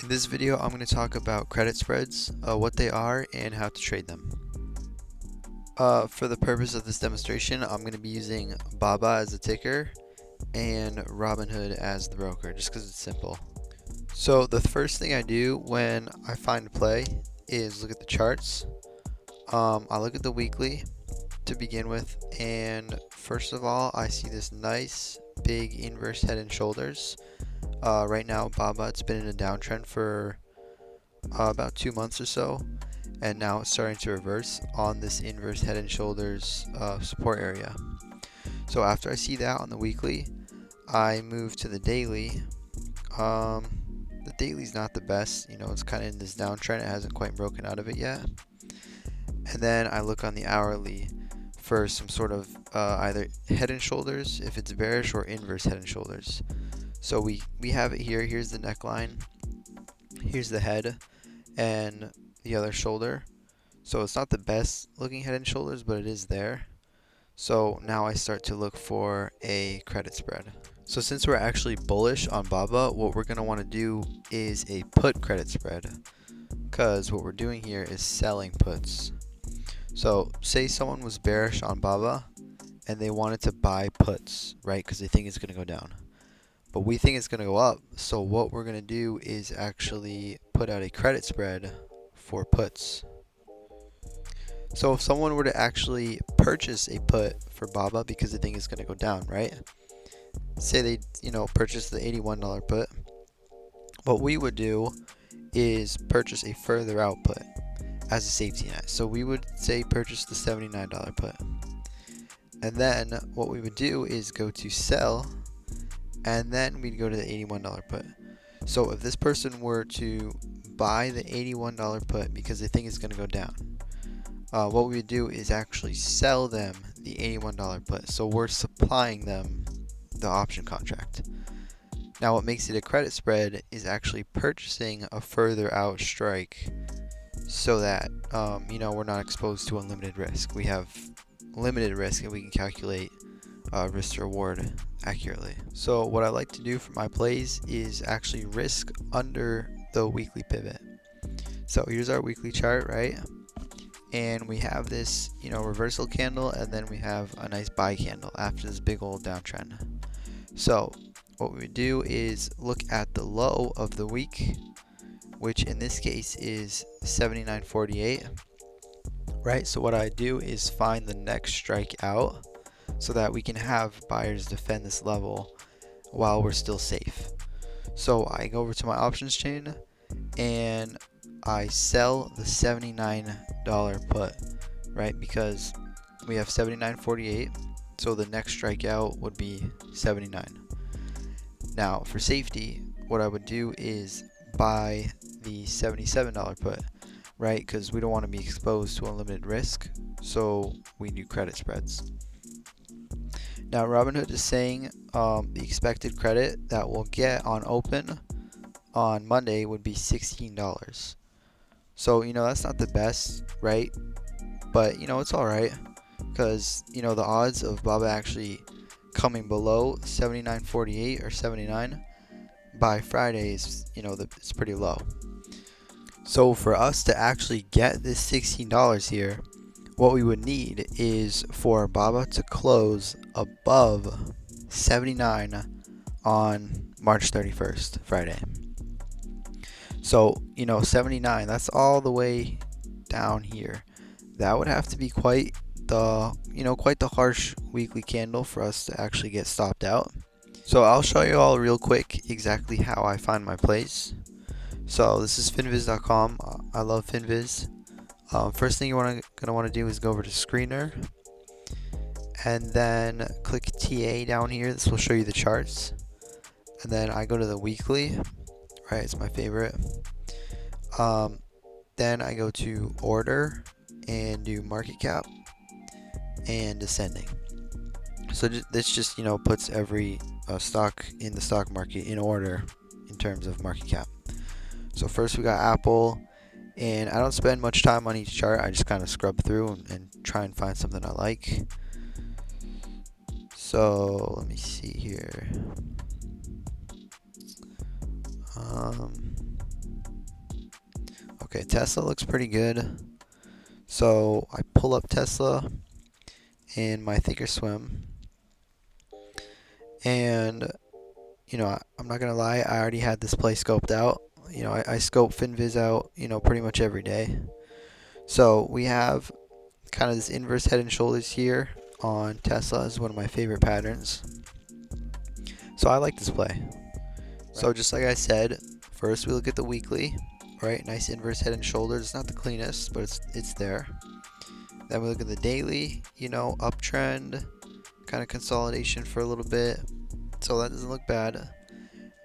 In this video, I'm going to talk about credit spreads, what they are, and how to trade them. For the purpose of this demonstration, I'm going to be using BABA as a ticker and Robinhood as the broker, just because it's simple. So the first thing I do when I find a play is look at the charts. I look at the weekly to begin with, and first of all, I see this nice big inverse head and shoulders. Right now, BABA, it's been in a downtrend for about 2 months or so, and now it's starting to reverse on this inverse head and shoulders support area. So after I see that on the weekly, I move to the daily. The daily's not the best, it's kind of in this downtrend. It hasn't quite broken out of it yet. And then I look on the hourly for some sort of either head and shoulders if it's bearish, or inverse head and shoulders. So we have it here. Here's the neckline. Here's the head and the other shoulder. So it's not the best looking head and shoulders, but it is there. So now I start to look for a credit spread. So since we're actually bullish on BABA, what we're going to want to do is a put credit spread, because what we're doing here is selling puts. So say someone was bearish on BABA and they wanted to buy puts, right? Because they think it's going to go down. But we think it's going to go up. So what we're going to do is actually put out a credit spread for puts. So if someone were to actually purchase a put for BABA because they think it's going to go down, right? Say they, purchase the $81 put. What we would do is purchase a further out put as a safety net. So we would say purchase the $79 put. And then what we would do is go to sell, and then we'd go to the $81 put. So if this person were to buy the $81 put because they think it's going to go down, what we would do is actually sell them the $81 put. So we're supplying them the option contract. Now what makes it a credit spread is actually purchasing a further out strike, so that we're not exposed to unlimited risk. We have limited risk, and we can calculate risk to reward accurately. So what I like to do for my plays is actually risk under the weekly pivot. So here's our weekly chart, right? And we have this, reversal candle, and then we have a nice buy candle after this big old downtrend. So what we do is look at the low of the week, which in this case is 79.48, right? So what I do is find the next strike out so that we can have buyers defend this level while we're still safe. So I go over to my options chain and I sell the $79 put, right? Because we have 79.48, so the next strikeout would be 79. Now for safety, what I would do is buy the $77 put, right? Because we don't want to be exposed to unlimited risk, so we do credit spreads. Now Robinhood is saying the expected credit that we'll get on open on Monday would be $16. So that's not the best, right? But it's alright, because the odds of BABA actually coming below 79.48 or 79 by Friday is it's pretty low. So for us to actually get this $16 here, what we would need is for BABA to close above 79 on March 31st, Friday. So 79, that's all the way down here. That would have to be quite the harsh weekly candle for us to actually get stopped out. So I'll show you all real quick exactly how I find my plays. So this is finviz.com. I love finviz. First thing you're gonna want to do is go over to screener, and then click TA down here. This will show you the charts. And then I go to the weekly, right? It's my favorite. Then I go to order and do market cap and descending. So this just puts every stock in the stock market in order in terms of market cap. So first we got Apple, and I don't spend much time on each chart. I just kind of scrub through and try and find something I like. So let me see here. Okay, Tesla looks pretty good. So I pull up Tesla in my Thinkorswim, and I'm not gonna lie, I already had this play scoped out. I scope FinViz out, pretty much every day. So we have kind of this inverse head and shoulders here on Tesla is one of my favorite patterns. So I like this play. So just like I said, first we look at the weekly, right? Nice inverse head and shoulders. It's not the cleanest, but it's there. Then we look at the daily, uptrend, kind of consolidation for a little bit. So that doesn't look bad.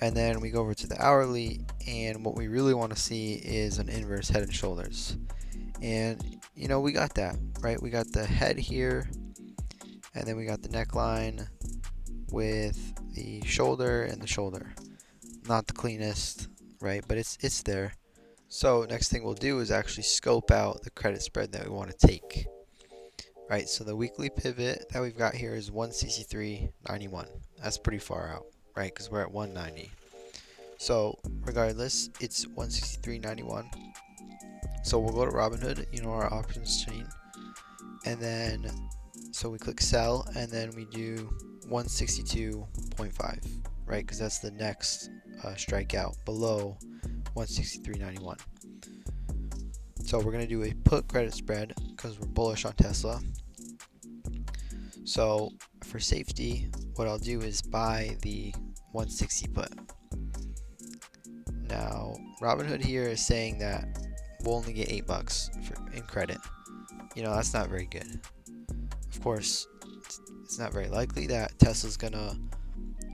And then we go over to the hourly, and what we really want to see is an inverse head and shoulders. And we got that, right? We got the head here, and then we got the neckline with the shoulder and the shoulder. Not the cleanest, right? But it's there. So next thing we'll do is actually scope out the credit spread that we want to take. Right, so the weekly pivot that we've got here is 163.91. That's pretty far out, right? Because we're at 190. So regardless, it's 163.91. So we'll go to Robinhood, our options chain, and then so we click sell, and then we do 162.5, right? Because that's the next strikeout below 163.91. So we're gonna do a put credit spread because we're bullish on Tesla. So for safety, what I'll do is buy the 160 put. Now Robinhood here is saying that we'll only get $8 in credit. That's not very good. Of course, it's not very likely that Tesla's gonna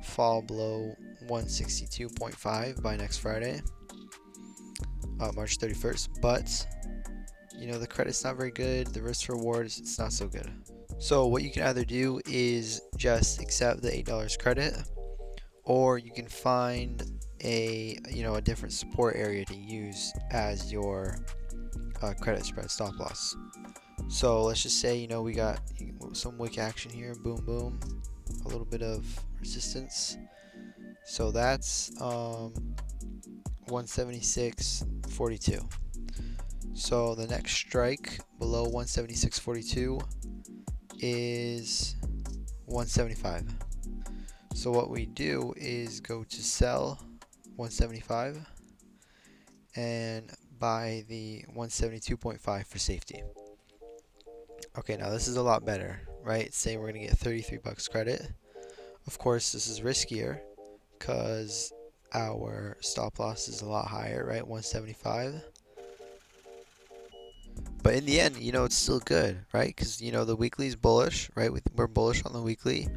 fall below 162.5 by next Friday, March 31st. But the credit's not very good. The risk reward it's not so good. So what you can either do is just accept the $8 credit, or you can find a different support area to use as your credit spread stop loss. So let's just say we got some wick action here, boom boom, a little bit of resistance. So that's 176.42. So the next strike below 176.42 is 175. So what we do is go to sell 175 and buy the 172.5 for safety. Okay, now this is a lot better, right? It's saying we're gonna get $33 credit. Of course, this is riskier because our stop loss is a lot higher, right? 175. But in the end, it's still good, right? Because, the weekly is bullish, right? We're bullish on the weekly.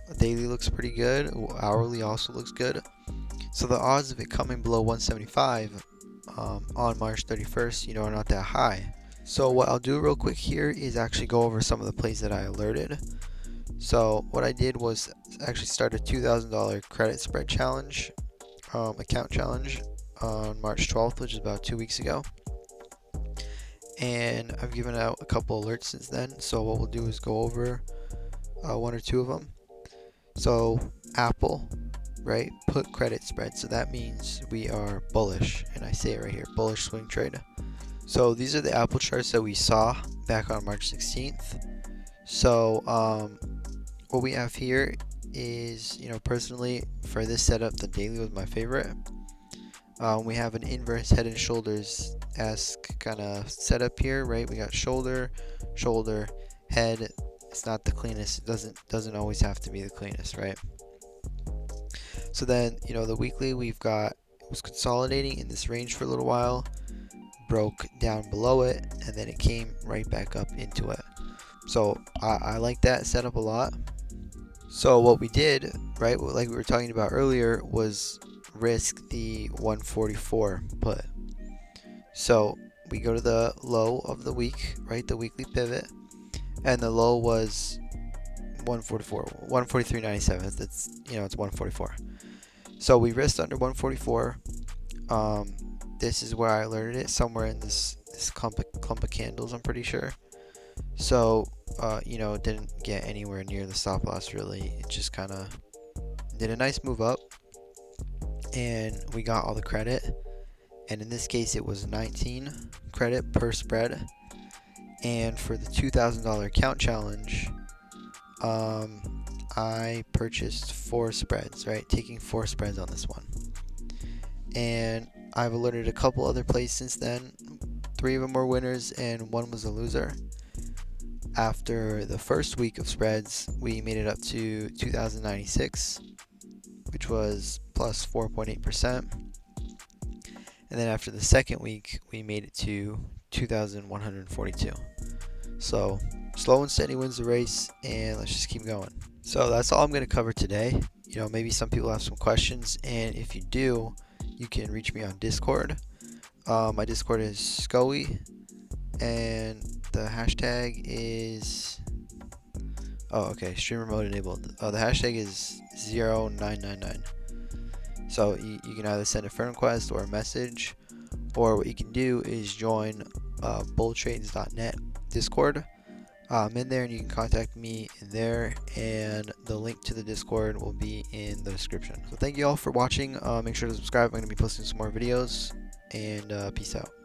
The daily looks pretty good. Hourly also looks good. So the odds of it coming below 175 on March 31st, are not that high. So what I'll do real quick here is actually go over some of the plays that I alerted. So what I did was actually start a $2,000 credit spread challenge, account challenge on March 12th, which is about 2 weeks ago. And I've given out a couple alerts since then. So what we'll do is go over one or two of them. So Apple, right? Put credit spread. So that means we are bullish, and I say it right here, bullish swing trade. So these are the Apple charts that we saw back on March 16th. So what we have here is, personally for this setup, the daily was my favorite. We have an inverse head and shoulders-esque kind of setup here, right? We got shoulder, shoulder, head. It's not the cleanest. It doesn't always have to be the cleanest, right? So then, the weekly it was consolidating in this range for a little while, broke down below it, and then it came right back up into it. So I like that setup a lot. So what we did, right, like we were talking about earlier, was risk the 144 put. So we go to the low of the week, right, the weekly pivot, and the low was 143.97. It's it's 144. So we risked under 144. This is where I alerted it, somewhere in this clump of candles, I'm pretty sure. So it didn't get anywhere near the stop loss really. It just kind of did a nice move up, and we got all the credit. and in this case it was 19 credit per spread. And for the $2,000 account challenge, I purchased 4 spreads, right? Taking 4 spreads on this one. And I've alerted a couple other plays since then. 3 of them were winners and 1 was a loser. After the first week of spreads, we made it up to 2,096, which was plus 4.8%. And then after the second week, we made it to 2,142. So slow and steady wins the race, and let's just keep going. So that's all I'm going to cover today. Maybe some people have some questions, and if you do, you can reach me on Discord. My Discord is Scoey, and the hashtag is streamer mode enabled. The hashtag is 0999. So you can either send a friend request or a message, or what you can do is join bulltrades.net Discord. I'm in there and you can contact me in there, and the link to the Discord will be in the description. So thank you all for watching. Make sure to subscribe. I'm going to be posting some more videos, and peace out.